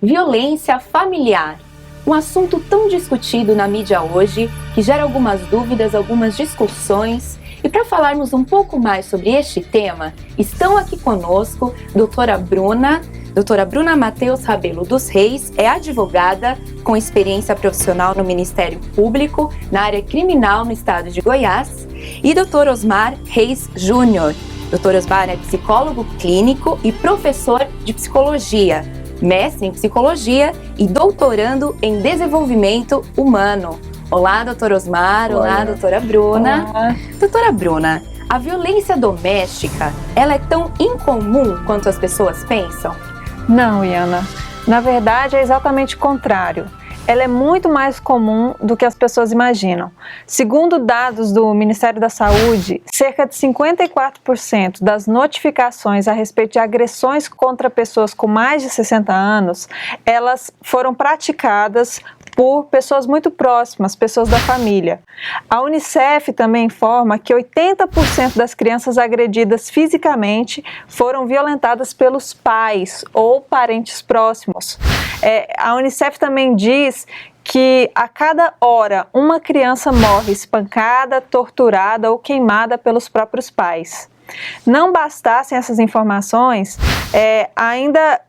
Violência familiar. Um assunto tão discutido na mídia hoje, que gera algumas dúvidas, algumas discussões. E para falarmos um pouco mais sobre este tema, estão aqui conosco doutora Bruna Matheus Rabelo dos Reis, é advogada com experiência profissional no Ministério Público, na área criminal no estado de Goiás, e doutor Osmar Reis Júnior. Doutor Osmar é psicólogo clínico e professor de psicologia, mestre em psicologia e doutorando em desenvolvimento humano. Olá, doutor Osmar. Olá, doutora Bruna. Olá. Doutora Bruna, a violência doméstica, ela é tão incomum quanto as pessoas pensam? Não, Iana. Na verdade, é exatamente o contrário. Ela é muito mais comum do que as pessoas imaginam. Segundo dados do Ministério da Saúde, cerca de 54% das notificações a respeito de agressões contra pessoas com mais de 60 anos, elas foram praticadas por pessoas muito próximas, pessoas da família. A Unicef também informa que 80% das crianças agredidas fisicamente foram violentadas pelos pais ou parentes próximos. A Unicef também diz que a cada hora uma criança morre espancada, torturada ou queimada pelos próprios pais. Não bastassem essas informações, ainda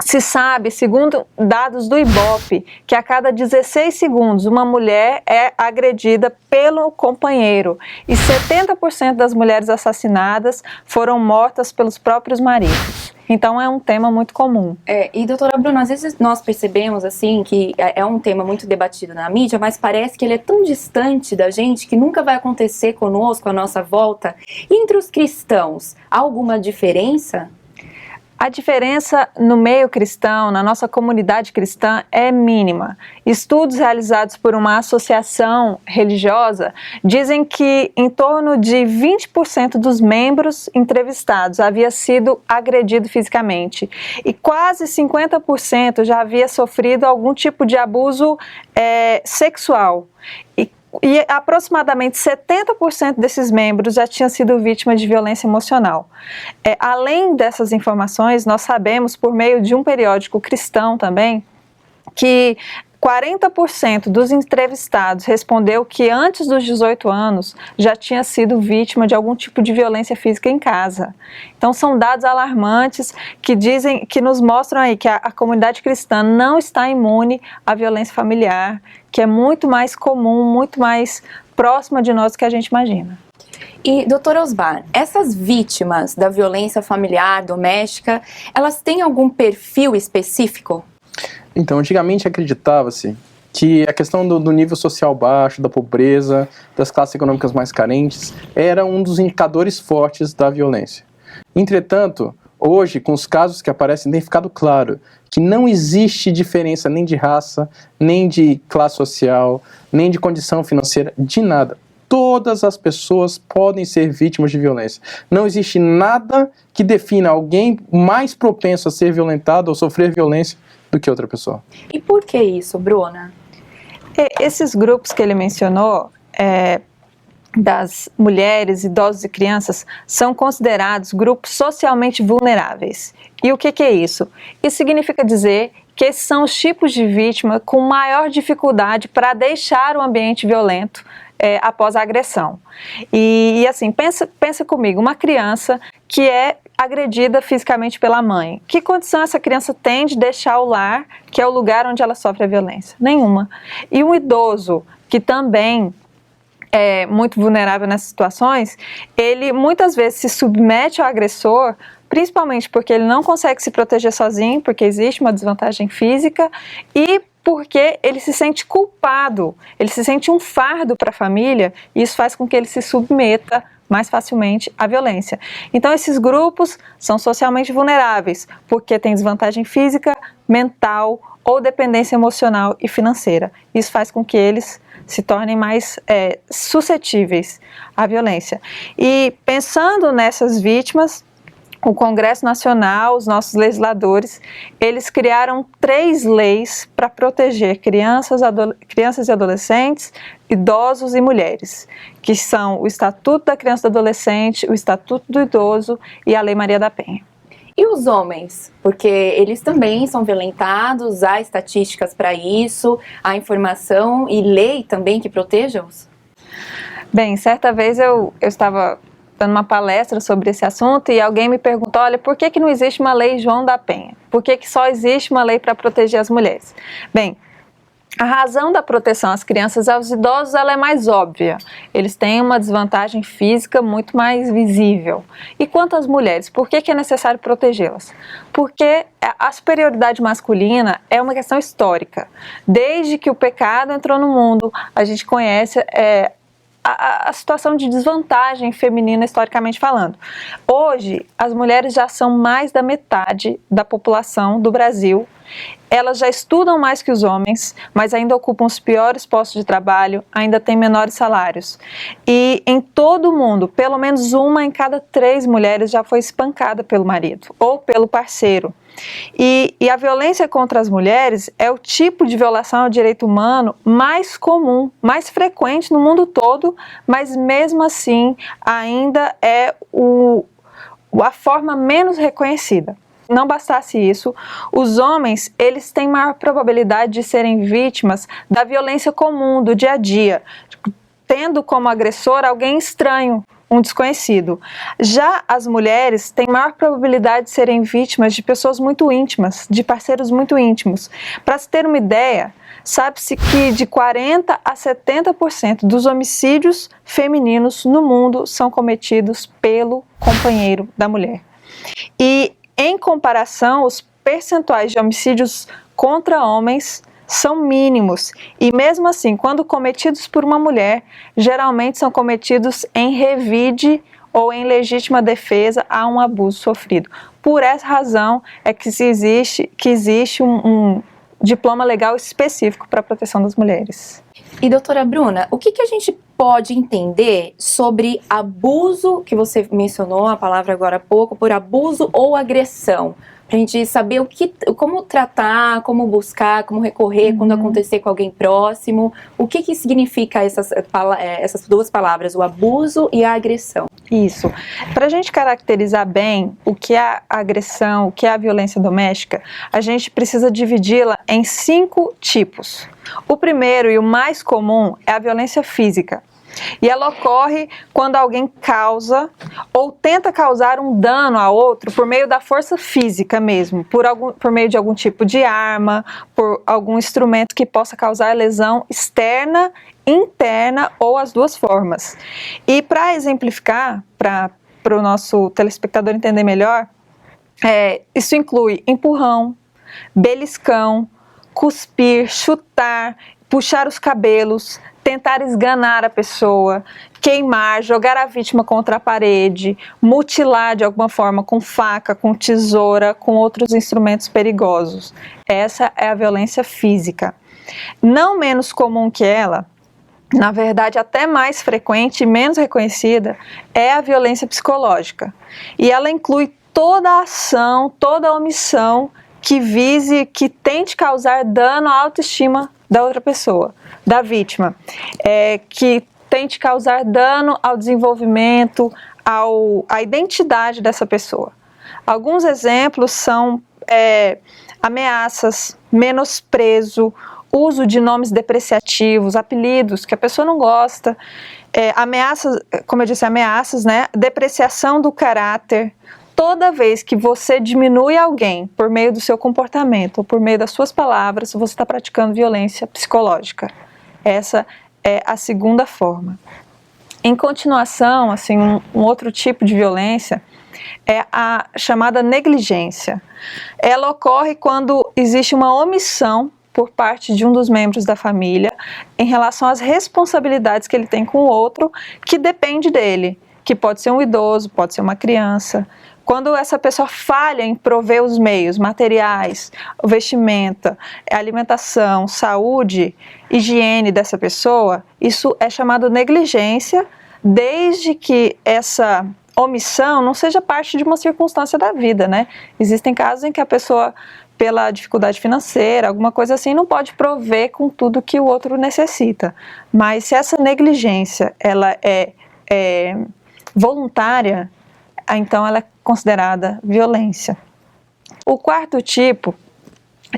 se sabe, segundo dados do IBOPE, que a cada 16 segundos uma mulher é agredida pelo companheiro e 70% das mulheres assassinadas foram mortas pelos próprios maridos. Então é um tema muito comum. E doutora Bruna, às vezes nós percebemos assim que é um tema muito debatido na mídia, mas parece que ele é tão distante da gente que nunca vai acontecer conosco à nossa volta. E entre os cristãos, há alguma diferença? A diferença no meio cristão, na nossa comunidade cristã, é mínima. Estudos realizados por uma associação religiosa dizem que em torno de 20% dos membros entrevistados havia sido agredido fisicamente e quase 50% já havia sofrido algum tipo de abuso sexual. E aproximadamente 70% desses membros já tinham sido vítimas de violência emocional. Além dessas informações, nós sabemos, por meio de um periódico cristão também, que 40% dos entrevistados respondeu que antes dos 18 anos já tinha sido vítima de algum tipo de violência física em casa. Então são dados alarmantes que nos mostram aí que a comunidade cristã não está imune à violência familiar, que é muito mais comum, muito mais próxima de nós do que a gente imagina. E, doutor Osmar, essas vítimas da violência familiar, doméstica, elas têm algum perfil específico? Então, antigamente acreditava-se que a questão do nível social baixo, da pobreza, das classes econômicas mais carentes, era um dos indicadores fortes da violência. Entretanto, hoje, com os casos que aparecem, tem ficado claro que não existe diferença nem de raça, nem de classe social, nem de condição financeira, de nada. Todas as pessoas podem ser vítimas de violência. Não existe nada que defina alguém mais propenso a ser violentado ou sofrer violência do que outra pessoa. E por que isso, Bruna? Esses grupos que ele mencionou, das mulheres, idosos e crianças, são considerados grupos socialmente vulneráveis. E o que é isso? Isso significa dizer que esses são os tipos de vítima com maior dificuldade para deixar o ambiente violento após a agressão. E assim, pensa comigo, uma criança que é agredida fisicamente pela mãe. Que condição essa criança tem de deixar o lar, que é o lugar onde ela sofre a violência? Nenhuma. E um idoso que também é muito vulnerável nessas situações, ele muitas vezes se submete ao agressor, principalmente porque ele não consegue se proteger sozinho, porque existe uma desvantagem física, e porque ele se sente culpado, ele se sente um fardo para a família, e isso faz com que ele se submeta mais facilmente à violência. Então esses grupos são socialmente vulneráveis, porque tem desvantagem física, mental ou dependência emocional e financeira. Isso faz com que eles se tornem mais suscetíveis à violência. E pensando nessas vítimas, o Congresso Nacional, os nossos legisladores, eles criaram 3 leis para proteger crianças e adolescentes, idosos e mulheres, que são o Estatuto da Criança e do Adolescente, o Estatuto do Idoso e a Lei Maria da Penha. E os homens? Porque eles também são violentados, há estatísticas para isso, há informação e lei também que proteja-os? Bem, certa vez eu estava dando uma palestra sobre esse assunto e alguém me perguntou, olha, por que não existe uma lei João da Penha? Por que só existe uma lei para proteger as mulheres? Bem, a razão da proteção às crianças e aos idosos ela é mais óbvia. Eles têm uma desvantagem física muito mais visível. E quanto às mulheres, por que é necessário protegê-las? Porque a superioridade masculina é uma questão histórica. Desde que o pecado entrou no mundo, a gente conhece a situação de desvantagem feminina historicamente falando. Hoje, as mulheres já são mais da metade da população do Brasil. Elas já estudam mais que os homens, mas ainda ocupam os piores postos de trabalho, ainda têm menores salários. E em todo o mundo, pelo menos 1 em cada 3 mulheres já foi espancada pelo marido ou pelo parceiro. E a violência contra as mulheres é o tipo de violação ao direito humano mais comum, mais frequente no mundo todo, mas mesmo assim ainda é a forma menos reconhecida. Não bastasse isso, os homens eles têm maior probabilidade de serem vítimas da violência comum do dia a dia, tendo como agressor alguém estranho, um desconhecido. Já as mulheres têm maior probabilidade de serem vítimas de pessoas muito íntimas, de parceiros muito íntimos. Para se ter uma ideia, sabe-se que de 40% a 70% dos homicídios femininos no mundo são cometidos pelo companheiro da mulher. E, em comparação, os percentuais de homicídios contra homens são mínimos e mesmo assim, quando cometidos por uma mulher, geralmente são cometidos em revide ou em legítima defesa a um abuso sofrido. Por essa razão é que existe um diploma legal específico para a proteção das mulheres. E doutora Bruna, o que a gente pode entender sobre abuso, que você mencionou a palavra agora há pouco, por abuso ou agressão? Pra gente saber como tratar, como buscar, como recorrer quando acontecer com alguém próximo. O que significa essas 2 palavras, o abuso e a agressão? Isso. Para a gente caracterizar bem o que é a agressão, o que é a violência doméstica, a gente precisa dividi-la em 5 tipos. O primeiro e o mais comum é a violência física. E ela ocorre quando alguém causa ou tenta causar um dano a outro por meio da força física mesmo, por meio de algum tipo de arma, por algum instrumento que possa causar lesão externa, interna ou as 2 formas. E para exemplificar, para o nosso telespectador entender melhor, isso inclui empurrão, beliscão, cuspir, chutar, puxar os cabelos, tentar esganar a pessoa, queimar, jogar a vítima contra a parede, mutilar de alguma forma com faca, com tesoura, com outros instrumentos perigosos. Essa é a violência física. Não menos comum que ela, na verdade até mais frequente e menos reconhecida, é a violência psicológica. E ela inclui toda a ação, toda a omissão que vise, que tente causar dano à autoestima da outra pessoa, da vítima, que tente causar dano ao desenvolvimento, à identidade dessa pessoa. Alguns exemplos são ameaças, menosprezo, uso de nomes depreciativos, apelidos que a pessoa não gosta, ameaças, como eu disse, ameaças, né? Depreciação do caráter. Toda vez que você diminui alguém por meio do seu comportamento ou por meio das suas palavras, você está praticando violência psicológica. Essa é a segunda forma. Em continuação, assim, um outro tipo de violência é a chamada negligência. Ela ocorre quando existe uma omissão por parte de um dos membros da família em relação às responsabilidades que ele tem com o outro, que depende dele, que pode ser um idoso, pode ser uma criança. Quando essa pessoa falha em prover os meios materiais, vestimenta, alimentação, saúde, higiene dessa pessoa, isso é chamado negligência, desde que essa omissão não seja parte de uma circunstância da vida, né? Existem casos em que a pessoa, pela dificuldade financeira, alguma coisa assim, não pode prover com tudo que o outro necessita. Mas se essa negligência ela é voluntária, então ela é considerada violência. O quarto tipo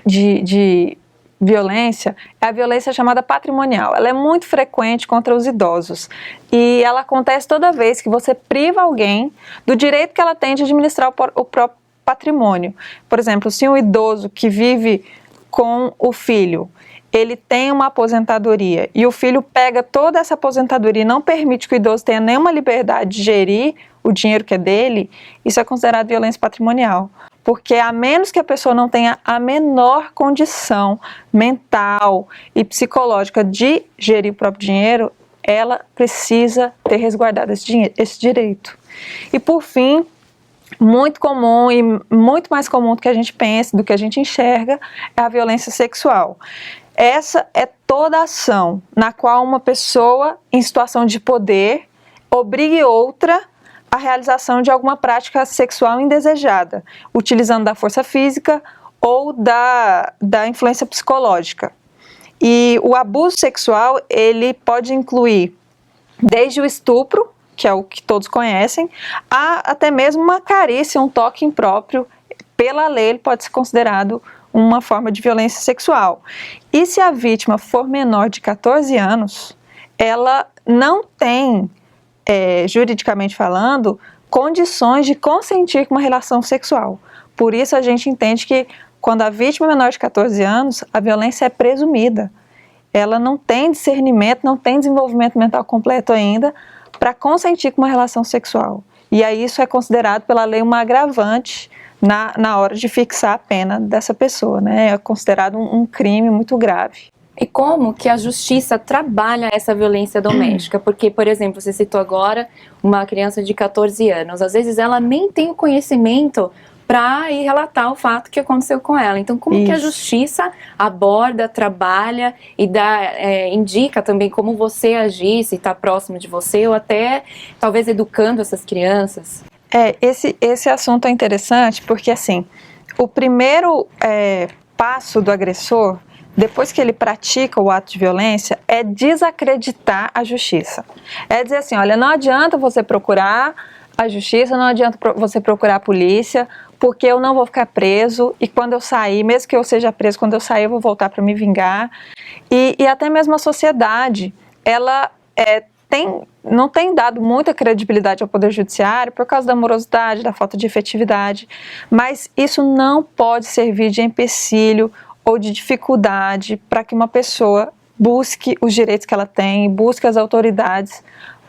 de violência é a violência chamada patrimonial. Ela é muito frequente contra os idosos e ela acontece toda vez que você priva alguém do direito que ela tem de administrar o próprio patrimônio. Por exemplo, se um idoso que vive com o filho, ele tem uma aposentadoria e o filho pega toda essa aposentadoria e não permite que o idoso tenha nenhuma liberdade de gerir o dinheiro que é dele, isso é considerado violência patrimonial. Porque a menos que a pessoa não tenha a menor condição mental e psicológica de gerir o próprio dinheiro, ela precisa ter resguardado esse direito. E por fim, muito comum e muito mais comum do que a gente pensa, do que a gente enxerga, é a violência sexual. Essa é toda ação na qual uma pessoa em situação de poder obrigue outra a realização de alguma prática sexual indesejada, utilizando da força física ou da influência psicológica. E o abuso sexual, ele pode incluir desde o estupro, que é o que todos conhecem, a até mesmo uma carícia, um toque impróprio. Pela lei, ele pode ser considerado uma forma de violência sexual. E se a vítima for menor de 14 anos, ela não tem, juridicamente falando, condições de consentir com uma relação sexual. Por isso a gente entende que quando a vítima é menor de 14 anos, a violência é presumida. Ela não tem discernimento, não tem desenvolvimento mental completo ainda para consentir com uma relação sexual. E aí isso é considerado pela lei uma agravante na hora de fixar a pena dessa pessoa, né? É considerado um crime muito grave. E como que a justiça trabalha essa violência doméstica? Porque, por exemplo, você citou agora uma criança de 14 anos. Às vezes ela nem tem o conhecimento para ir relatar o fato que aconteceu com ela. Então, como que a justiça aborda, trabalha e indica também como você agir, se está próximo de você, ou até talvez educando essas crianças? Esse assunto é interessante porque, assim, o primeiro passo do agressor, depois que ele pratica o ato de violência, é desacreditar a justiça. É dizer assim, olha, não adianta você procurar a justiça, não adianta você procurar a polícia, porque eu não vou ficar preso e quando eu sair, mesmo que eu seja preso, quando eu sair eu vou voltar para me vingar. E até mesmo a sociedade, ela não tem dado muita credibilidade ao Poder Judiciário por causa da morosidade, da falta de efetividade, mas isso não pode servir de empecilho ou de dificuldade para que uma pessoa busque os direitos que ela tem, busque as autoridades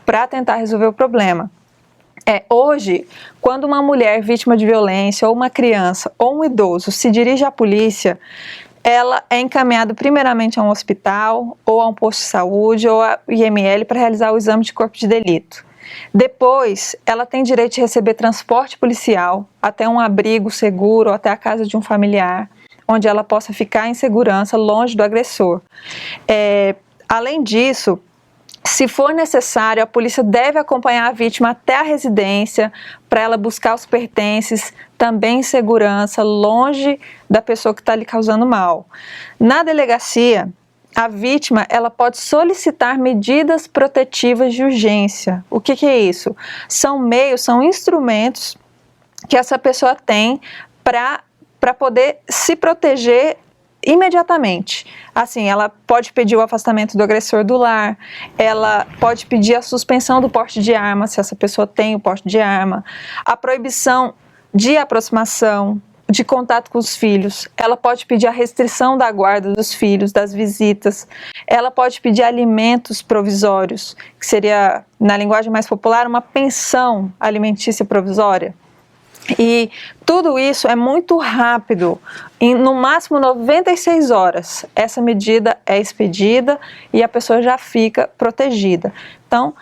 para tentar resolver o problema. Hoje, quando uma mulher vítima de violência, ou uma criança, ou um idoso se dirige à polícia, ela é encaminhada primeiramente a um hospital, ou a um posto de saúde, ou a IML para realizar o exame de corpo de delito. Depois, ela tem direito de receber transporte policial até um abrigo seguro, ou até a casa de um familiar, onde ela possa ficar em segurança, longe do agressor. Além disso, se for necessário, a polícia deve acompanhar a vítima até a residência para ela buscar os pertences, também em segurança, longe da pessoa que está lhe causando mal. Na delegacia, a vítima ela pode solicitar medidas protetivas de urgência. O que é isso? São instrumentos que essa pessoa tem para poder se proteger imediatamente. Assim, ela pode pedir o afastamento do agressor do lar, ela pode pedir a suspensão do porte de arma, se essa pessoa tem o porte de arma, a proibição de aproximação, de contato com os filhos, ela pode pedir a restrição da guarda dos filhos, das visitas, ela pode pedir alimentos provisórios, que seria, na linguagem mais popular, uma pensão alimentícia provisória. E tudo isso é muito rápido, no máximo 96 horas, essa medida é expedida e a pessoa já fica protegida. Então,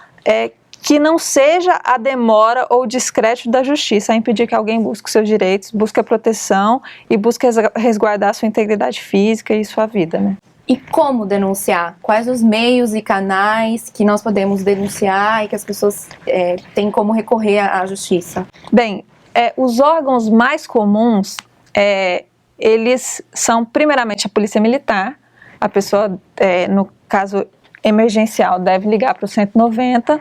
que não seja a demora ou o descrédito da justiça a impedir que alguém busque seus direitos, busque a proteção e busque resguardar sua integridade física e sua vida, né? E como denunciar? Quais os meios e canais que nós podemos denunciar e que as pessoas têm como recorrer à justiça? Bem, os órgãos mais comuns, eles são primeiramente a Polícia Militar. A pessoa, no caso emergencial, deve ligar para o 190.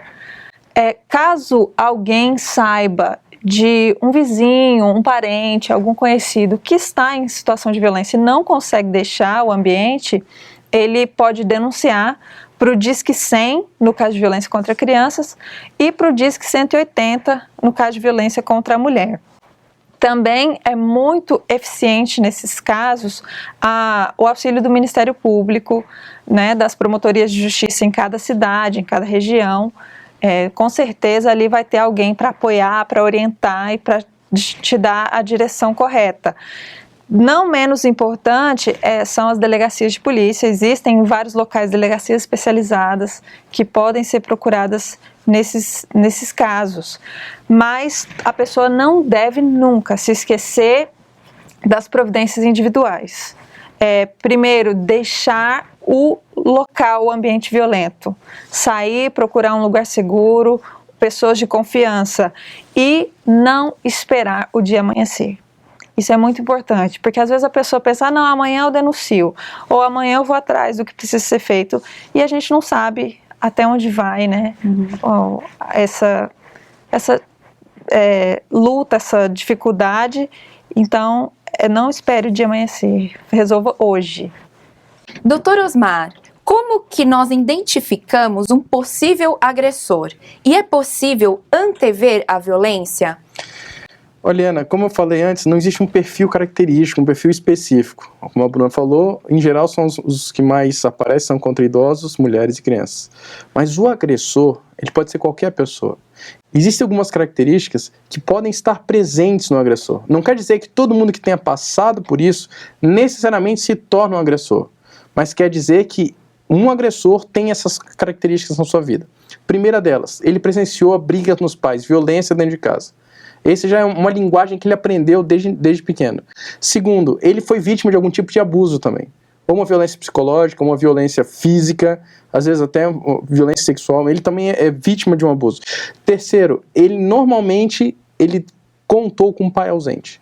Caso alguém saiba de um vizinho, um parente, algum conhecido que está em situação de violência e não consegue deixar o ambiente, ele pode denunciar para o Disque 100, no caso de violência contra crianças, e para o Disque 180, no caso de violência contra a mulher. Também é muito eficiente nesses casos o auxílio do Ministério Público, né, das promotorias de justiça em cada cidade, em cada região. Com certeza ali vai ter alguém para apoiar, para orientar e para te dar a direção correta. Não menos importante são as delegacias de polícia. Existem em vários locais delegacias especializadas que podem ser procuradas nesses casos. Mas a pessoa não deve nunca se esquecer das providências individuais. Primeiro, deixar o local, o ambiente violento. Sair, procurar um lugar seguro, pessoas de confiança e não esperar o dia amanhecer. Isso é muito importante, porque às vezes a pessoa pensa, não, amanhã eu denuncio, ou amanhã eu vou atrás do que precisa ser feito, e a gente não sabe até onde vai, né? Essa luta, essa dificuldade. Então, não espere o dia amanhecer, resolva hoje. Doutor Osmar, como que nós identificamos um possível agressor? E é possível antever a violência? Olha, Ana, como eu falei antes, não existe um perfil característico, um perfil específico. Como a Bruna falou, em geral são os que mais aparecem são contra idosos, mulheres e crianças. Mas o agressor, ele pode ser qualquer pessoa. Existem algumas características que podem estar presentes no agressor. Não quer dizer que todo mundo que tenha passado por isso necessariamente se torna um agressor. Mas quer dizer que um agressor tem essas características na sua vida. Primeira delas, ele presenciou brigas nos pais, violência dentro de casa. Esse já é uma linguagem que ele aprendeu desde pequeno. Segundo, ele foi vítima de algum tipo de abuso também. Ou uma violência psicológica, ou uma violência física, às vezes até violência sexual. Ele também é vítima de um abuso. Terceiro, ele normalmente contou com um pai ausente.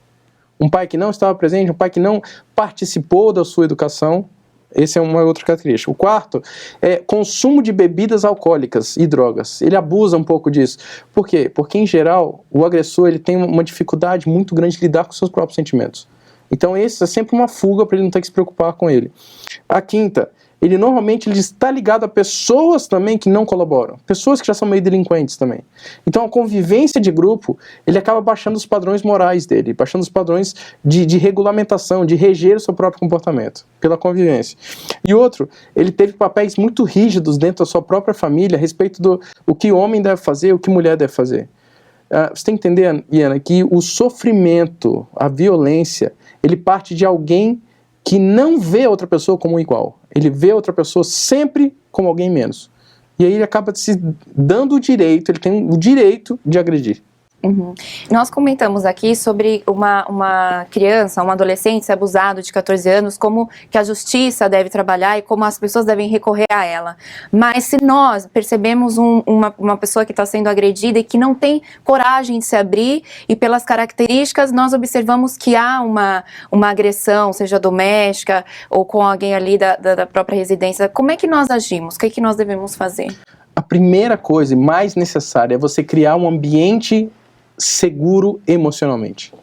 Um pai que não estava presente, um pai que não participou da sua educação. Essa é uma outra característica. O quarto é consumo de bebidas alcoólicas e drogas. Ele abusa um pouco disso. Por quê? Porque, em geral, o agressor ele tem uma dificuldade muito grande de lidar com seus próprios sentimentos. Então, esse é sempre uma fuga para ele não ter que se preocupar com ele. A quinta, ele normalmente está ligado a pessoas também que não colaboram. Pessoas que já são meio delinquentes também. Então, a convivência de grupo, ele acaba baixando os padrões morais dele, baixando os padrões de regulamentação, de reger o seu próprio comportamento, pela convivência. E outro, ele teve papéis muito rígidos dentro da sua própria família a respeito do que homem deve fazer, o que mulher deve fazer. Você tem que entender, Iana, que o sofrimento, a violência, ele parte de alguém que não vê a outra pessoa como um igual. Ele vê a outra pessoa sempre como alguém menos. E aí ele acaba se dando o direito, ele tem o direito de agredir. Uhum. Nós comentamos aqui sobre uma criança, um adolescente ser abusado de 14 anos, como que a justiça deve trabalhar e como as pessoas devem recorrer a ela. Mas se nós percebemos uma pessoa que está sendo agredida e que não tem coragem de se abrir e pelas características nós observamos que há uma agressão, seja doméstica ou com alguém ali da própria residência, como é que nós agimos? O que é que nós devemos fazer? A primeira coisa e mais necessária é você criar um ambiente seguro emocionalmente.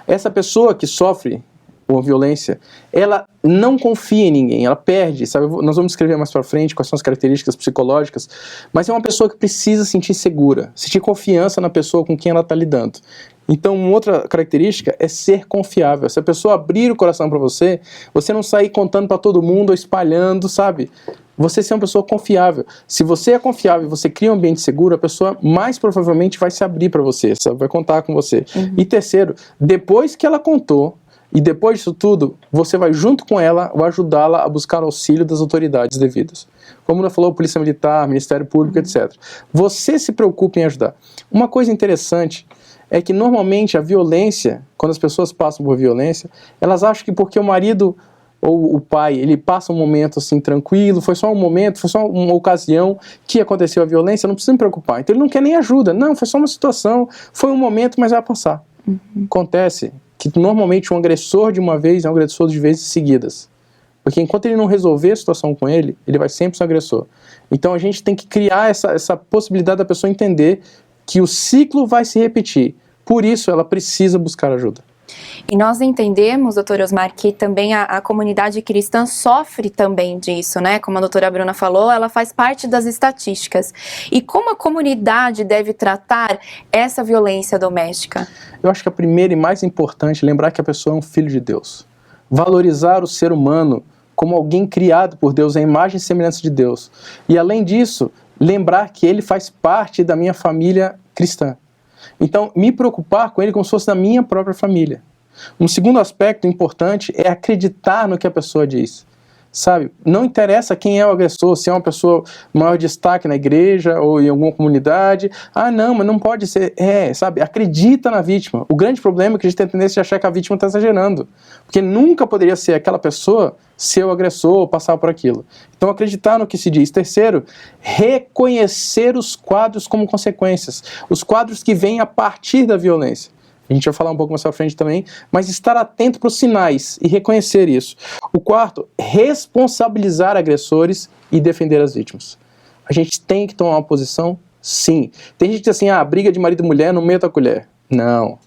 Essa pessoa que sofre uma violência, ela não confia em ninguém, ela perde, sabe? Nós vamos descrever mais pra frente quais são as características psicológicas, mas é uma pessoa que precisa sentir segura, sentir confiança na pessoa com quem ela está lidando. Então, uma outra característica é ser confiável. Se a pessoa abrir o coração para você, você não sair contando para todo mundo ou espalhando, sabe? Você ser uma pessoa confiável. Se você é confiável e você cria um ambiente seguro, a pessoa mais provavelmente vai se abrir para você, sabe? Vai contar com você. Uhum. E terceiro, depois que ela contou, e depois disso tudo, você vai junto com ela ou ajudá-la a buscar auxílio das autoridades devidas. Como ela falou, Polícia Militar, Ministério Público, etc. Você se preocupe em ajudar. Uma coisa interessante é que normalmente a violência, quando as pessoas passam por violência, elas acham que porque o marido ou o pai, ele passa um momento assim tranquilo, foi só um momento, foi só uma ocasião que aconteceu a violência, não precisa me preocupar. Então ele não quer nem ajuda. Não, foi só uma situação, foi um momento, mas vai passar. Uhum. Acontece que normalmente um agressor de uma vez é um agressor de vezes seguidas. Porque enquanto ele não resolver a situação com ele, ele vai sempre ser um agressor. Então a gente tem que criar essa possibilidade da pessoa entender que o ciclo vai se repetir. Por isso, ela precisa buscar ajuda. E nós entendemos, doutor Osmar, que também a comunidade cristã sofre também disso, né? Como a doutora Bruna falou, ela faz parte das estatísticas. E como a comunidade deve tratar essa violência doméstica? Eu acho que a primeira e mais importante é lembrar que a pessoa é um filho de Deus. Valorizar o ser humano como alguém criado por Deus, a imagem e semelhança de Deus. E além disso, lembrar que ele faz parte da minha família cristã. Então, me preocupar com ele como se fosse da minha própria família. Um segundo aspecto importante é acreditar no que a pessoa diz. Sabe, não interessa quem é o agressor, se é uma pessoa maior destaque na igreja ou em alguma comunidade. Ah, não, mas não pode ser. Sabe, acredita na vítima. O grande problema é que a gente tem a tendência de achar que a vítima está exagerando. Porque nunca poderia ser aquela pessoa ser o agressor ou passar por aquilo. Então, acreditar no que se diz. Terceiro, reconhecer os quadros como consequências. Os quadros que vêm a partir da violência. A gente vai falar um pouco mais pra frente também, mas estar atento para os sinais e reconhecer isso. O quarto, responsabilizar agressores e defender as vítimas. A gente tem que tomar uma posição, sim. Tem gente que diz assim, briga de marido e mulher, não meta a colher. Não.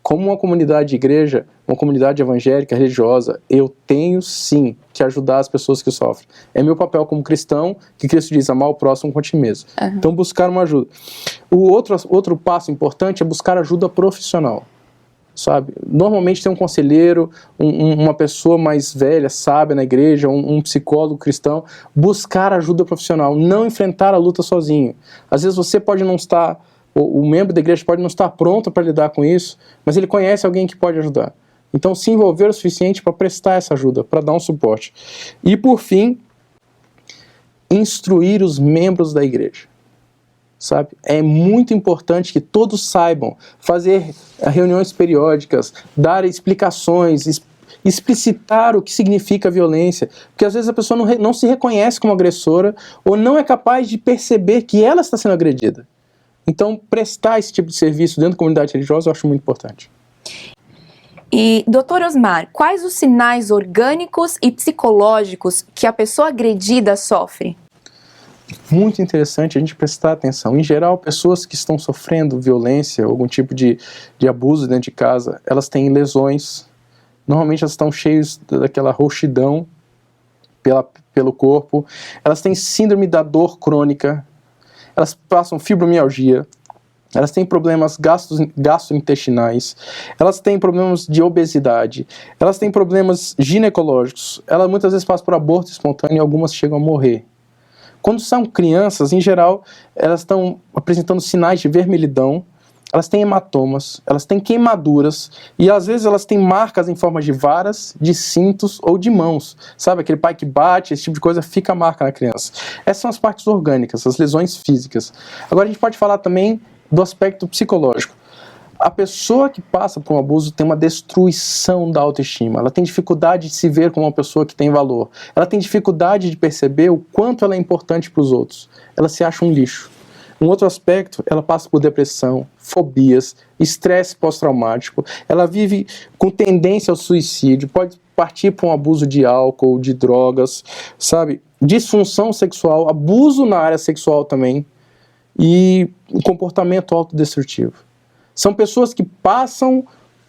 Como uma comunidade de igreja, uma comunidade evangélica, religiosa, eu tenho sim que ajudar as pessoas que sofrem. É meu papel como cristão, que Cristo diz, amar o próximo como a ti mesmo. Uhum. Então, buscar uma ajuda. O outro passo importante é buscar ajuda profissional. Sabe? Normalmente tem um conselheiro, uma pessoa mais velha, sábia na igreja, um psicólogo cristão. Buscar ajuda profissional, não enfrentar a luta sozinho. Às vezes você pode não estar... O membro da igreja pode não estar pronto para lidar com isso, mas ele conhece alguém que pode ajudar. Então, se envolver o suficiente para prestar essa ajuda, para dar um suporte. E, por fim, instruir os membros da igreja. Sabe? É muito importante que todos saibam fazer reuniões periódicas, dar explicações, explicitar o que significa violência, porque às vezes a pessoa não se reconhece como agressora ou não é capaz de perceber que ela está sendo agredida. Então, prestar esse tipo de serviço dentro da comunidade religiosa eu acho muito importante. E, doutor Osmar, quais os sinais orgânicos e psicológicos que a pessoa agredida sofre? Muito interessante a gente prestar atenção. Em geral, pessoas que estão sofrendo violência, algum tipo de abuso dentro de casa, elas têm lesões. Normalmente elas estão cheias daquela roxidão pelo corpo. Elas têm síndrome da dor crônica. Elas passam fibromialgia, elas têm problemas gastrointestinais, elas têm problemas de obesidade, elas têm problemas ginecológicos, elas muitas vezes passam por aborto espontâneo e algumas chegam a morrer. Quando são crianças, em geral, elas estão apresentando sinais de vermelhidão, elas têm hematomas, elas têm queimaduras e às vezes elas têm marcas em forma de varas, de cintos ou de mãos. Sabe, aquele pai que bate, esse tipo de coisa, fica a marca na criança. Essas são as partes orgânicas, as lesões físicas. Agora a gente pode falar também do aspecto psicológico. A pessoa que passa por um abuso tem uma destruição da autoestima. Ela tem dificuldade de se ver como uma pessoa que tem valor. Ela tem dificuldade de perceber o quanto ela é importante para os outros. Ela se acha um lixo. Um outro aspecto, ela passa por depressão, fobias, estresse pós-traumático, ela vive com tendência ao suicídio, pode partir para um abuso de álcool, de drogas, sabe? Disfunção sexual, abuso na área sexual também e um comportamento autodestrutivo. São pessoas que passam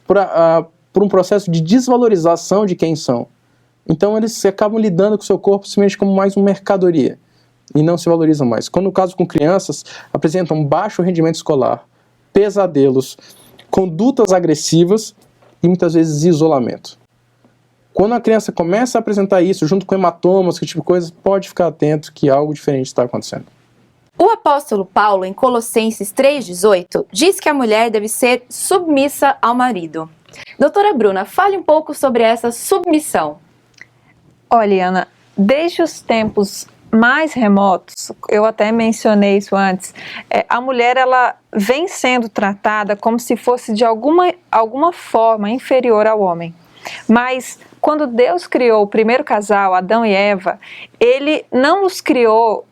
por um processo de desvalorização de quem são. Então eles acabam lidando com o seu corpo simplesmente como mais uma mercadoria. E não se valorizam mais. Quando no caso com crianças, apresentam baixo rendimento escolar, pesadelos, condutas agressivas e muitas vezes isolamento. Quando a criança começa a apresentar isso, junto com hematomas, que tipo de coisa, pode ficar atento que algo diferente está acontecendo. O apóstolo Paulo, em Colossenses 3,18, diz que a mulher deve ser submissa ao marido. Doutora Bruna, fale um pouco sobre essa submissão. Olha, Ana, desde os tempos mais remotos, eu até mencionei isso antes, a mulher ela vem sendo tratada como se fosse de alguma forma inferior ao homem. Mas quando Deus criou o primeiro casal, Adão e Eva, Ele não os criou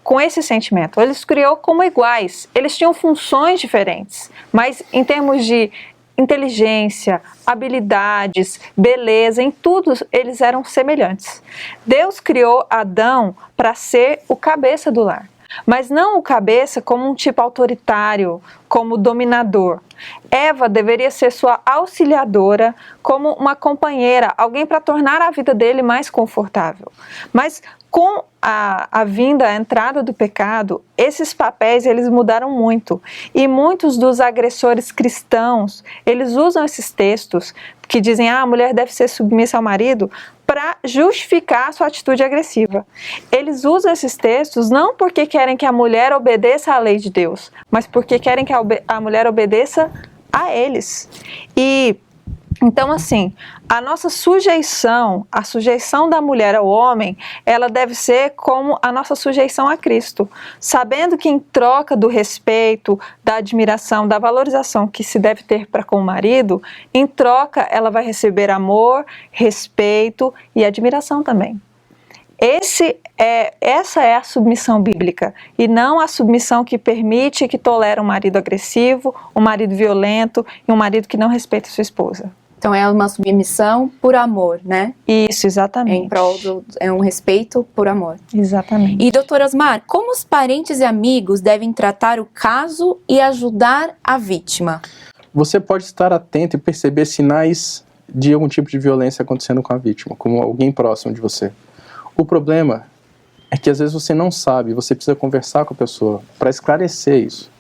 com esse sentimento, Ele os criou como iguais. Eles tinham funções diferentes, mas em termos de inteligência, habilidades, beleza, em tudo eles eram semelhantes. Deus criou Adão para ser o cabeça do lar. mas não o cabeça como um tipo autoritário, como dominador. Eva deveria ser sua auxiliadora, como uma companheira, alguém para tornar a vida dele mais confortável. Mas com a vinda, a entrada do pecado, esses papéis eles mudaram muito. E muitos dos agressores cristãos, eles usam esses textos que dizem a mulher deve ser submissa ao marido para justificar a sua atitude agressiva. Eles usam esses textos não porque querem que a mulher obedeça à lei de Deus, mas porque querem que a mulher obedeça a eles. E então, assim, a nossa sujeição, a sujeição da mulher ao homem, ela deve ser como a nossa sujeição a Cristo, sabendo que em troca do respeito, da admiração, da valorização que se deve ter para com o marido, em troca ela vai receber amor, respeito e admiração também. Essa é a submissão bíblica, e não a submissão que permite e que tolera um marido agressivo, um marido violento e um marido que não respeita sua esposa. Então é uma submissão por amor, né? Isso, exatamente. É um respeito por amor. Exatamente. E doutora Osmar, como os parentes e amigos devem tratar o caso e ajudar a vítima? Você pode estar atento e perceber sinais de algum tipo de violência acontecendo com a vítima, como alguém próximo de você. O problema é que às vezes você não sabe, você precisa conversar com a pessoa para esclarecer isso.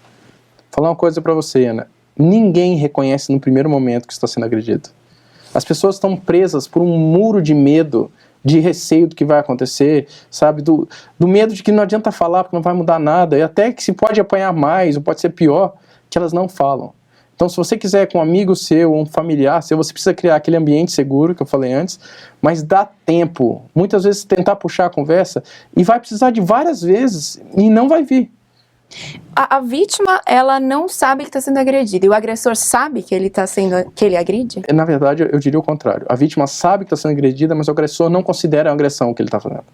Vou falar uma coisa para você, Ana. Ninguém reconhece no primeiro momento que está sendo agredido. As pessoas estão presas por um muro de medo, de receio do que vai acontecer, sabe? Do medo de que não adianta falar porque não vai mudar nada, e até que se pode apanhar mais, ou pode ser pior, que elas não falam. Então, se você quiser com um amigo seu, ou um familiar seu, você precisa criar aquele ambiente seguro que eu falei antes, mas dá tempo. Muitas vezes tentar puxar a conversa, e vai precisar de várias vezes, e não vai vir. A vítima, ela não sabe que está sendo agredida, e o agressor sabe que ele agride? Na verdade, eu diria o contrário. A vítima sabe que está sendo agredida, mas o agressor não considera a agressão que ele está fazendo.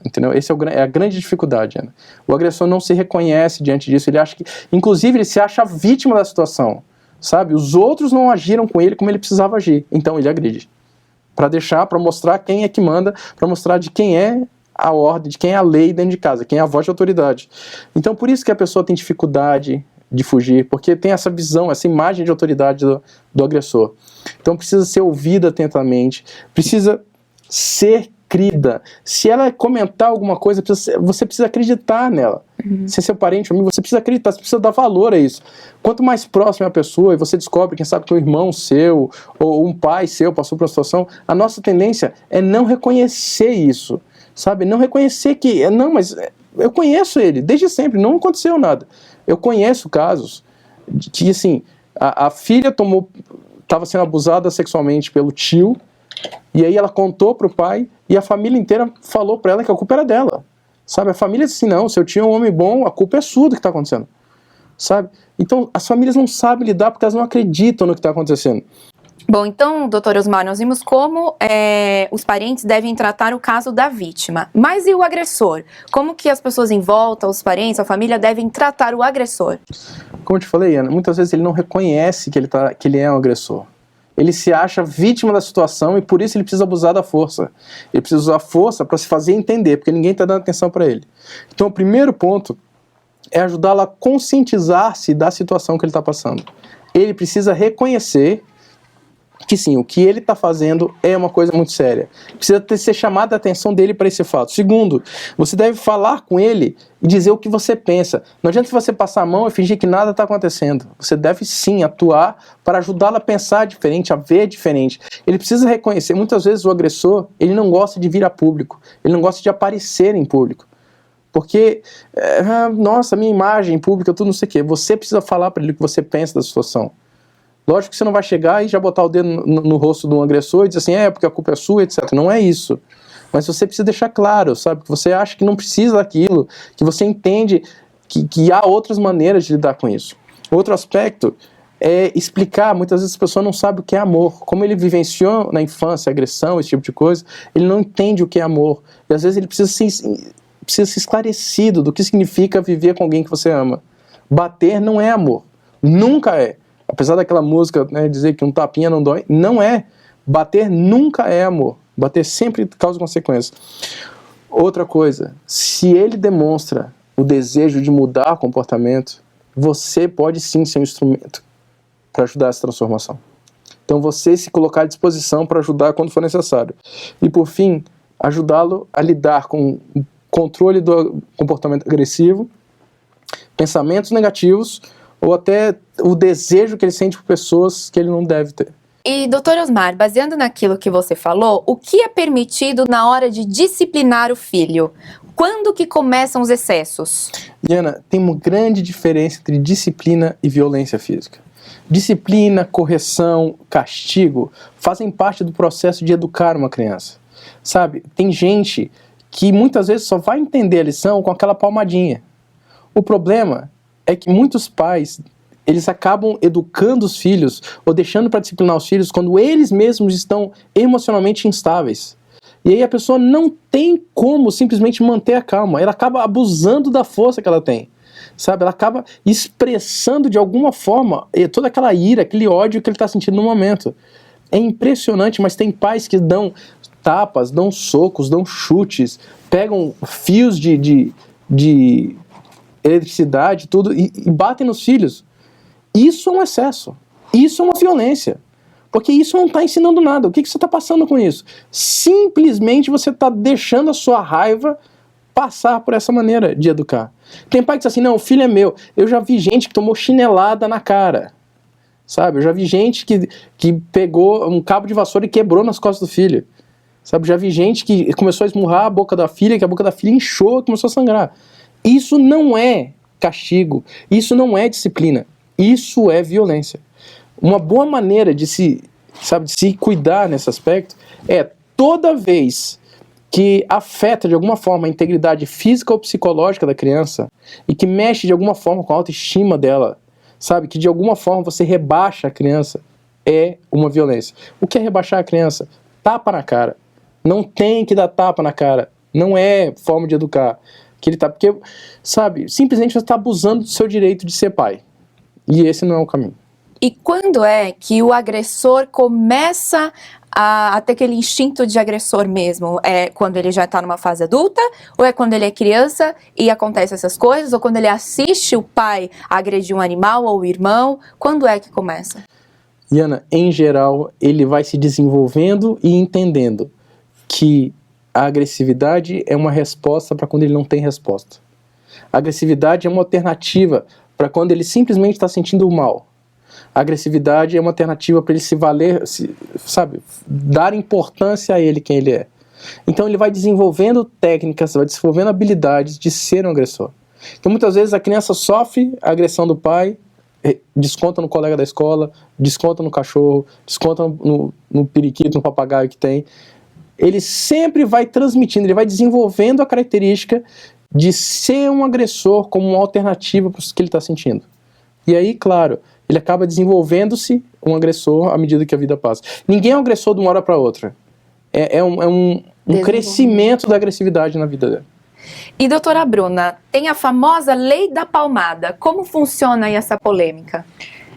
Entendeu? Essa é a grande dificuldade, Ana. O agressor não se reconhece diante disso, ele acha que, inclusive, ele se acha vítima da situação, sabe? Os outros não agiram com ele como ele precisava agir, então ele agride. Para mostrar quem é que manda, para mostrar de quem é a ordem, de quem é a lei dentro de casa, quem é a voz de autoridade. Então, por isso que a pessoa tem dificuldade de fugir, porque tem essa visão, essa imagem de autoridade do agressor. Então, precisa ser ouvida atentamente, precisa ser crida. Se ela comentar alguma coisa, você precisa acreditar nela. Se é seu parente, amigo, você precisa acreditar, você precisa dar valor a isso. Quanto mais próximo é a pessoa, e você descobre, quem sabe, que um irmão seu, ou um pai seu passou por uma situação, a nossa tendência é não reconhecer isso. Sabe, não reconhecer que, não, mas eu conheço ele, desde sempre, não aconteceu nada. Eu conheço casos de que, assim, a filha estava sendo abusada sexualmente pelo tio, e aí ela contou pro pai, e a família inteira falou para ela que a culpa era dela. Sabe, a família disse assim, não, seu tio é um homem bom, a culpa é sua do que está acontecendo. Sabe, então as famílias não sabem lidar porque elas não acreditam no que está acontecendo. Bom, então, doutor Osmar, nós vimos como os parentes devem tratar o caso da vítima. Mas e o agressor? Como que as pessoas em volta, os parentes, a família, devem tratar o agressor? Como eu te falei, Ana, muitas vezes ele não reconhece que ele é um agressor. Ele se acha vítima da situação e por isso ele precisa abusar da força. Ele precisa usar a força para se fazer entender, porque ninguém está dando atenção para ele. Então, o primeiro ponto é ajudá-lo a conscientizar-se da situação que ele está passando. Ele precisa reconhecer que sim, o que ele está fazendo é uma coisa muito séria. Precisa ser chamada a atenção dele para esse fato. Segundo, você deve falar com ele e dizer o que você pensa. Não adianta você passar a mão e fingir que nada está acontecendo. Você deve sim atuar para ajudá-lo a pensar diferente, a ver diferente. Ele precisa reconhecer, muitas vezes o agressor, ele não gosta de vir a público, ele não gosta de aparecer em público. Porque, nossa, minha imagem pública, tudo não sei o quê. Você precisa falar para ele o que você pensa da situação. Lógico que você não vai chegar e já botar o dedo no rosto de um agressor e dizer assim, porque a culpa é sua, etc. Não é isso. Mas você precisa deixar claro, sabe? Que você acha que não precisa daquilo, que você entende que há outras maneiras de lidar com isso. Outro aspecto é explicar, muitas vezes a pessoa não sabe o que é amor. Como ele vivenciou na infância agressão, esse tipo de coisa, ele não entende o que é amor. E às vezes ele precisa ser esclarecido do que significa viver com alguém que você ama. Bater não é amor. Nunca é. Apesar daquela música, né, dizer que um tapinha não dói, não é. Bater nunca é amor. Bater sempre causa consequências. Outra coisa, se ele demonstra o desejo de mudar o comportamento, você pode sim ser um instrumento para ajudar essa transformação. Então você se colocar à disposição para ajudar quando for necessário. E por fim, ajudá-lo a lidar com o controle do comportamento agressivo, pensamentos negativos ou até o desejo que ele sente por pessoas que ele não deve ter. E, doutor Osmar, baseando naquilo que você falou, o que é permitido na hora de disciplinar o filho? Quando que começam os excessos? Diana, tem uma grande diferença entre disciplina e violência física. Disciplina, correção, castigo fazem parte do processo de educar uma criança. Sabe, tem gente que muitas vezes só vai entender a lição com aquela palmadinha. O problema é que muitos pais, eles acabam educando os filhos ou deixando para disciplinar os filhos quando eles mesmos estão emocionalmente instáveis. E aí a pessoa não tem como simplesmente manter a calma, ela acaba abusando da força que ela tem. Sabe, ela acaba expressando de alguma forma toda aquela ira, aquele ódio que ele está sentindo no momento. É impressionante, mas tem pais que dão tapas, dão socos, dão chutes, pegam fios de eletricidade, tudo, e batem nos filhos. Isso é um excesso, isso é uma violência, porque isso não está ensinando nada. O que você está passando com isso? Simplesmente você está deixando a sua raiva passar por essa maneira de educar. Tem pai que diz assim, não, o filho é meu. Eu já vi gente que tomou chinelada na cara, sabe? Eu já vi gente que pegou um cabo de vassoura e quebrou nas costas do filho, sabe? Já vi gente que começou a esmurrar a boca da filha, que a boca da filha inchou e começou a sangrar. Isso não é castigo, isso não é disciplina, isso é violência. Uma boa maneira de se cuidar nesse aspecto é toda vez que afeta de alguma forma a integridade física ou psicológica da criança e que mexe de alguma forma com a autoestima dela, sabe, que de alguma forma você rebaixa a criança, é uma violência. O que é rebaixar a criança? Tapa na cara. Não tem que dar tapa na cara. Não é forma de educar. Porque, sabe, simplesmente você está abusando do seu direito de ser pai. E esse não é o caminho. E quando é que o agressor começa a ter aquele instinto de agressor mesmo? É quando ele já está numa fase adulta? Ou é quando ele é criança e acontece essas coisas? Ou quando ele assiste o pai agredir um animal ou o irmão? Quando é que começa? Iana, em geral, ele vai se desenvolvendo e entendendo que a agressividade é uma resposta para quando ele não tem resposta. A agressividade é uma alternativa para quando ele simplesmente está sentindo mal. A agressividade é uma alternativa para ele se valer, sabe, dar importância a ele, quem ele é. Então ele vai desenvolvendo técnicas, vai desenvolvendo habilidades de ser um agressor. Então muitas vezes a criança sofre a agressão do pai, desconta no colega da escola, desconta no cachorro, desconta no periquito, no papagaio que tem. Ele sempre vai transmitindo, ele vai desenvolvendo a característica de ser um agressor como uma alternativa para o que ele está sentindo. E aí, claro, ele acaba desenvolvendo-se um agressor à medida que a vida passa. Ninguém é um agressor de uma hora para outra. É um crescimento da agressividade na vida dele. E doutora Bruna, tem a famosa lei da palmada. Como funciona aí essa polêmica?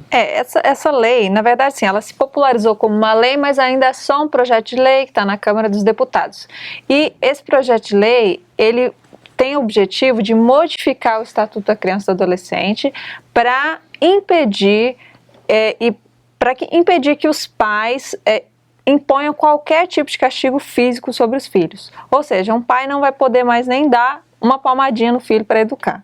Essa lei, na verdade, sim, ela se popularizou como uma lei, mas ainda é só um projeto de lei que está na Câmara dos Deputados. E esse projeto de lei, ele tem o objetivo de modificar o Estatuto da Criança e do Adolescente para impedir que os pais imponham qualquer tipo de castigo físico sobre os filhos. Ou seja, um pai não vai poder mais nem dar uma palmadinha no filho para educar.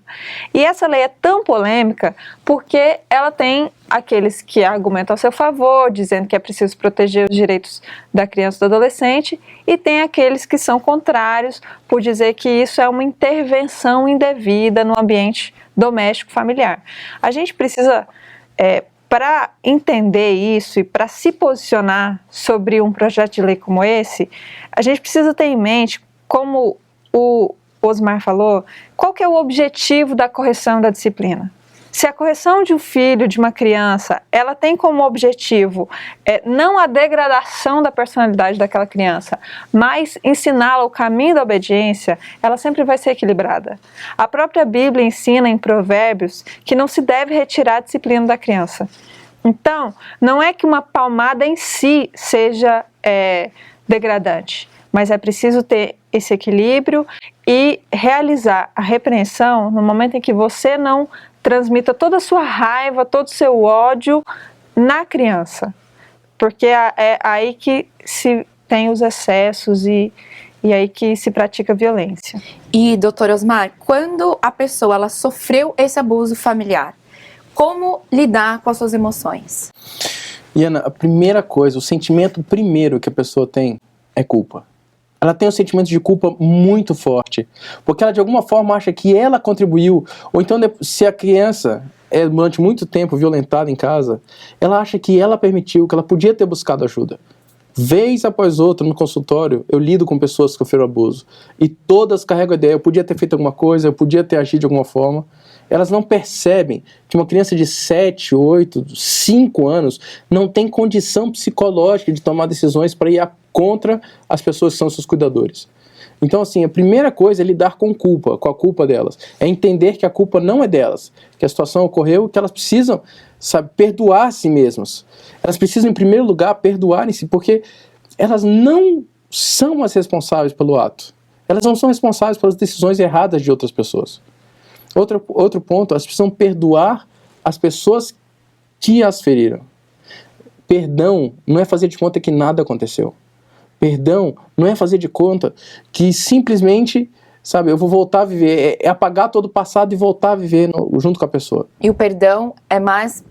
E essa lei é tão polêmica porque ela tem aqueles que argumentam a seu favor, dizendo que é preciso proteger os direitos da criança e do adolescente, e tem aqueles que são contrários por dizer que isso é uma intervenção indevida no ambiente doméstico familiar. A gente precisa, para entender isso e para se posicionar sobre um projeto de lei como esse, a gente precisa ter em mente, como o Osmar falou, qual que é o objetivo da correção da disciplina. Se a correção de um filho, de uma criança, ela tem como objetivo não a degradação da personalidade daquela criança, mas ensiná-la o caminho da obediência, ela sempre vai ser equilibrada. A própria Bíblia ensina em Provérbios que não se deve retirar a disciplina da criança. Então, não é que uma palmada em si seja degradante, mas é preciso ter esse equilíbrio e realizar a repreensão no momento em que você não transmita toda a sua raiva, todo o seu ódio na criança, porque é aí que se tem os excessos e aí que se pratica violência. E, doutor Osmar, quando a pessoa ela sofreu esse abuso familiar, como lidar com as suas emoções? Iana, a primeira coisa, o sentimento primeiro que a pessoa tem é culpa. Ela tem um sentimento de culpa muito forte, porque ela de alguma forma acha que ela contribuiu, ou então se a criança é durante muito tempo violentada em casa, ela acha que ela permitiu, que ela podia ter buscado ajuda. Vez após outra no consultório, eu lido com pessoas que sofreram abuso, e todas carregam a ideia, eu podia ter feito alguma coisa, eu podia ter agido de alguma forma. Elas não percebem que uma criança de 7, 8, 5 anos não tem condição psicológica de tomar decisões para ir contra as pessoas que são seus cuidadores. Então, assim, a primeira coisa é lidar com a culpa delas. É entender que a culpa não é delas, que a situação ocorreu e que elas precisam, sabe, perdoar a si mesmas. Elas precisam, em primeiro lugar, perdoarem-se, porque elas não são as responsáveis pelo ato. Elas não são responsáveis pelas decisões erradas de outras pessoas. Outro ponto, elas precisam perdoar as pessoas que as feriram. Perdão não é fazer de conta que nada aconteceu. Perdão não é fazer de conta que simplesmente, sabe, eu vou voltar a viver. É apagar todo o passado e voltar a viver junto com a pessoa. E o perdão é mais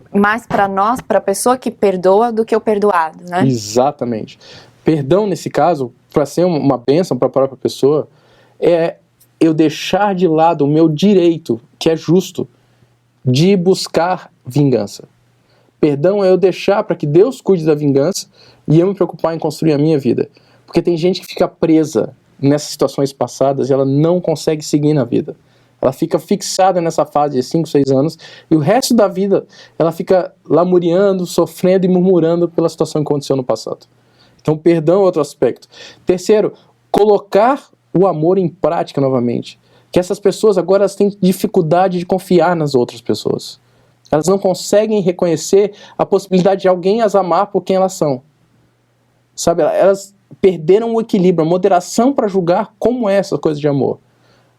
para nós, para a pessoa que perdoa, do que o perdoado, né? Exatamente. Perdão, nesse caso, para ser uma bênção para a própria pessoa, é eu deixar de lado o meu direito, que é justo, de buscar vingança. Perdão é eu deixar para que Deus cuide da vingança e eu me preocupar em construir a minha vida. Porque tem gente que fica presa nessas situações passadas e ela não consegue seguir na vida. Ela fica fixada nessa fase de 5, 6 anos e o resto da vida ela fica lamuriando, sofrendo e murmurando pela situação que aconteceu no passado. Então, perdão é outro aspecto. Terceiro, colocar o amor em prática novamente. Que essas pessoas agora elas têm dificuldade de confiar nas outras pessoas. Elas não conseguem reconhecer a possibilidade de alguém as amar por quem elas são. Sabe, elas perderam o equilíbrio, a moderação para julgar como é essa coisa de amor.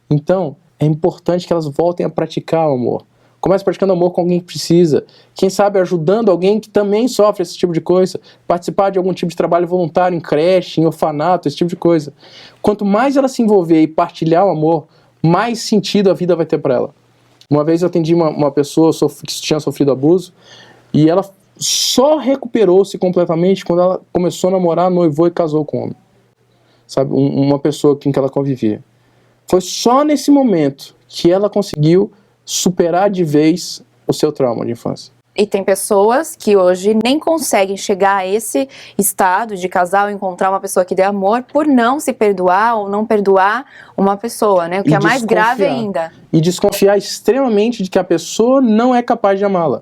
Então, é importante que elas voltem a praticar o amor. Comece praticando amor com alguém que precisa. Quem sabe ajudando alguém que também sofre esse tipo de coisa. Participar de algum tipo de trabalho voluntário em creche, em orfanato, esse tipo de coisa. Quanto mais ela se envolver e partilhar o amor, mais sentido a vida vai ter para ela. Uma vez eu atendi uma pessoa que tinha sofrido abuso e ela só recuperou-se completamente quando ela começou a namorar, noivou e casou com um homem. Sabe, uma pessoa com quem ela convivia. Foi só nesse momento que ela conseguiu superar de vez o seu trauma de infância. E tem pessoas que hoje nem conseguem chegar a esse estado de casar ou encontrar uma pessoa que dê amor por não se perdoar ou não perdoar uma pessoa, né? O que é mais grave ainda. E desconfiar extremamente de que a pessoa não é capaz de amá-la.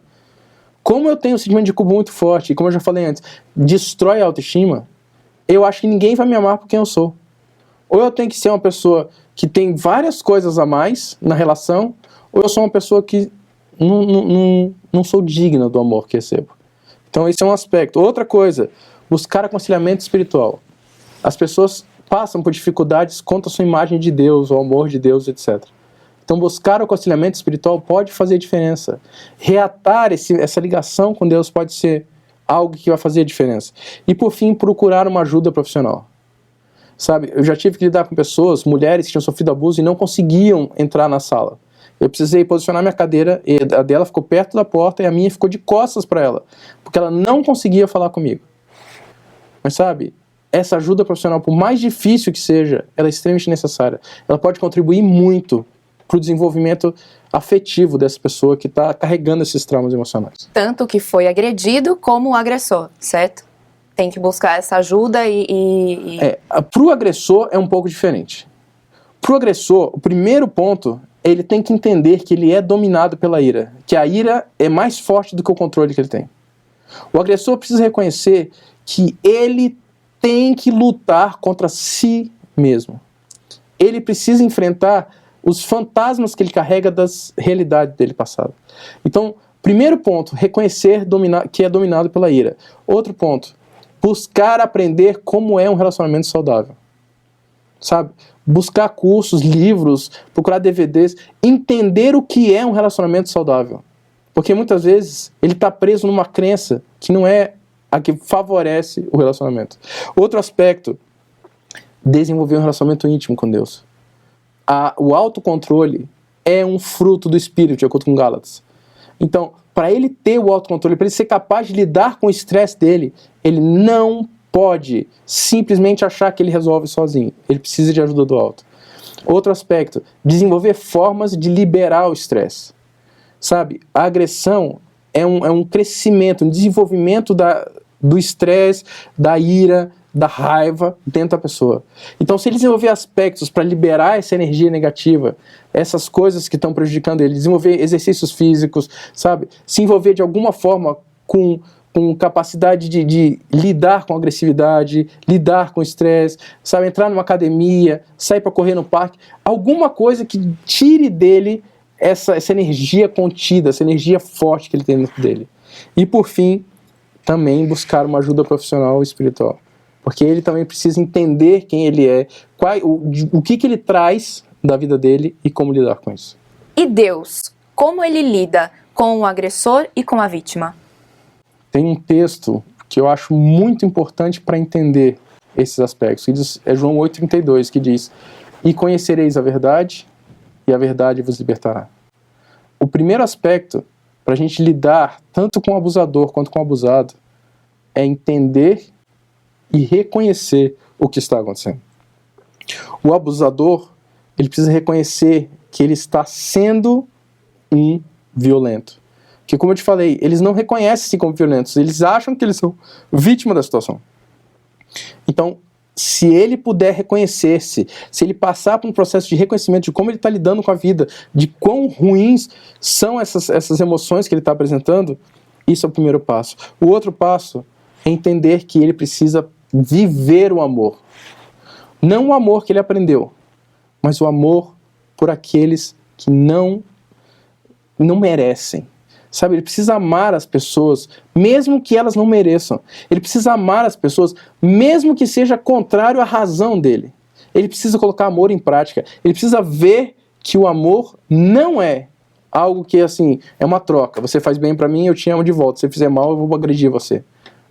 Como eu tenho um sentimento de culpa muito forte, e como eu já falei antes, destrói a autoestima, eu acho que ninguém vai me amar por quem eu sou. Ou eu tenho que ser uma pessoa que tem várias coisas a mais na relação, ou eu sou uma pessoa que não sou digna do amor que recebo. Então esse é um aspecto. Outra coisa, buscar aconselhamento espiritual. As pessoas passam por dificuldades contra a sua imagem de Deus, o amor de Deus, etc. Então buscar o aconselhamento espiritual pode fazer diferença. Reatar essa ligação com Deus pode ser algo que vai fazer diferença. E por fim, procurar uma ajuda profissional. Sabe, eu já tive que lidar com pessoas, mulheres que tinham sofrido abuso e não conseguiam entrar na sala. Eu precisei posicionar minha cadeira, e a dela ficou perto da porta e a minha ficou de costas para ela, porque ela não conseguia falar comigo. Mas sabe, essa ajuda profissional, por mais difícil que seja, ela é extremamente necessária. Ela pode contribuir muito para o desenvolvimento afetivo dessa pessoa que está carregando esses traumas emocionais. Tanto que foi agredido como o agressor, certo? Tem que buscar essa ajuda Para o agressor é um pouco diferente. Para o agressor, o primeiro ponto, ele tem que entender que ele é dominado pela ira, que a ira é mais forte do que o controle que ele tem. O agressor precisa reconhecer que ele tem que lutar contra si mesmo. Ele precisa enfrentar os fantasmas que ele carrega das realidades dele passado. Então, primeiro ponto, reconhecer que é dominado pela ira. Outro ponto, buscar aprender como é um relacionamento saudável. sabe? Buscar cursos, livros, procurar DVDs, entender o que é um relacionamento saudável. Porque muitas vezes ele está preso numa crença que não é a que favorece o relacionamento. Outro aspecto, desenvolver um relacionamento íntimo com Deus. O autocontrole é um fruto do Espírito, de acordo com Gálatas. Então, para ele ter o autocontrole, para ele ser capaz de lidar com o estresse dele, ele não pode simplesmente achar que ele resolve sozinho. Ele precisa de ajuda do alto. Outro aspecto, desenvolver formas de liberar o estresse. Sabe, a agressão é um crescimento, um desenvolvimento do estresse, da ira, da raiva dentro da pessoa. Então, se ele desenvolver aspectos para liberar essa energia negativa, essas coisas que estão prejudicando ele, desenvolver exercícios físicos, sabe, se envolver de alguma forma com capacidade de lidar com agressividade, lidar com estresse, sabe, entrar numa academia, sair para correr no parque, alguma coisa que tire dele essa energia contida, essa energia forte que ele tem dentro dele. E por fim, também buscar uma ajuda profissional e espiritual. Porque ele também precisa entender quem ele é, o que ele traz da vida dele e como lidar com isso. E Deus, como ele lida com o agressor e com a vítima? Tem um texto que eu acho muito importante para entender esses aspectos. É João 8,32, que diz: "E conhecereis a verdade, e a verdade vos libertará." O primeiro aspecto para a gente lidar tanto com o abusador quanto com o abusado é entender e reconhecer o que está acontecendo. O abusador, ele precisa reconhecer que ele está sendo um violento. Porque, como eu te falei, eles não reconhecem-se como violentos, eles acham que eles são vítima da situação. Então, se ele puder reconhecer-se, se ele passar por um processo de reconhecimento de como ele está lidando com a vida, de quão ruins são essas emoções que ele está apresentando, isso é o primeiro passo. O outro passo é entender que ele precisa viver o amor. Não o amor que ele aprendeu, mas o amor por aqueles que não merecem. Sabe, ele precisa amar as pessoas, mesmo que elas não mereçam. Ele precisa amar as pessoas, mesmo que seja contrário à razão dele. Ele precisa colocar amor em prática. Ele precisa ver que o amor não é algo que, assim, é uma troca. Você faz bem pra mim, eu te amo de volta. Se você fizer mal, eu vou agredir você.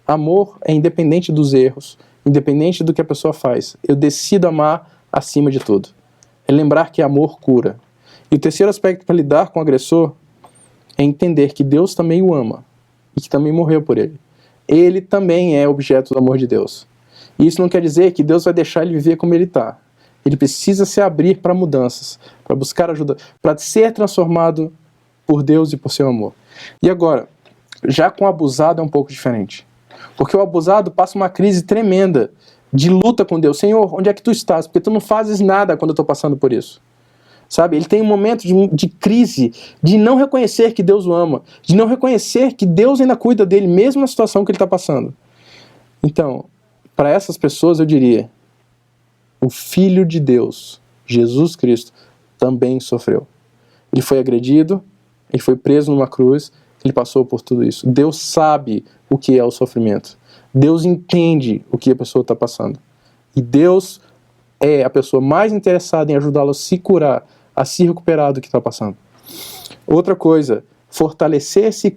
Amor é independente dos erros, independente do que a pessoa faz. Eu decido amar acima de tudo. É lembrar que amor cura. E o terceiro aspecto para lidar com o agressor é entender que Deus também o ama e que também morreu por ele. Ele também é objeto do amor de Deus. E isso não quer dizer que Deus vai deixar ele viver como ele está. Ele precisa se abrir para mudanças, para buscar ajuda, para ser transformado por Deus e por seu amor. E agora, já com o abusado é um pouco diferente. Porque o abusado passa uma crise tremenda de luta com Deus. Senhor, onde é que tu estás? Porque tu não fazes nada quando eu estou passando por isso. Sabe, ele tem um momento de crise, de não reconhecer que Deus o ama, de não reconhecer que Deus ainda cuida dele, mesmo na situação que ele está passando. Então, para essas pessoas eu diria, o Filho de Deus, Jesus Cristo, também sofreu. Ele foi agredido, ele foi preso numa cruz, ele passou por tudo isso. Deus sabe o que é o sofrimento. Deus entende o que a pessoa está passando. E Deus é a pessoa mais interessada em ajudá-lo a se curar, a se recuperar do que está passando. Outra coisa, fortalecer-se e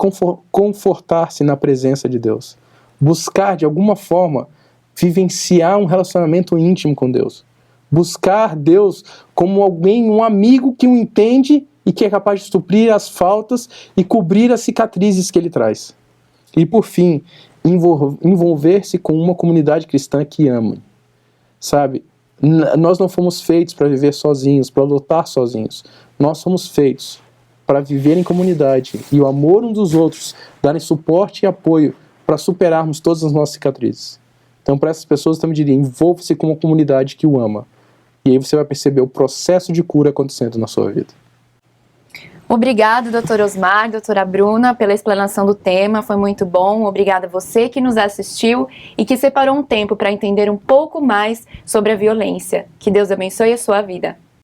confortar-se na presença de Deus. Buscar, de alguma forma, vivenciar um relacionamento íntimo com Deus. Buscar Deus como alguém, um amigo que o entende e que é capaz de suprir as faltas e cobrir as cicatrizes que ele traz. E, por fim, envolver-se com uma comunidade cristã que ama. Sabe? Nós não fomos feitos para viver sozinhos, para lutar sozinhos. Nós somos feitos para viver em comunidade e o amor uns dos outros, darem suporte e apoio para superarmos todas as nossas cicatrizes. Então, para essas pessoas, eu também diria, envolva-se com uma comunidade que o ama. E aí você vai perceber o processo de cura acontecendo na sua vida. Obrigado, Dr. Osmar, doutora Bruna, pela explanação do tema, foi muito bom. Obrigada a você que nos assistiu e que separou um tempo para entender um pouco mais sobre a violência. Que Deus abençoe a sua vida.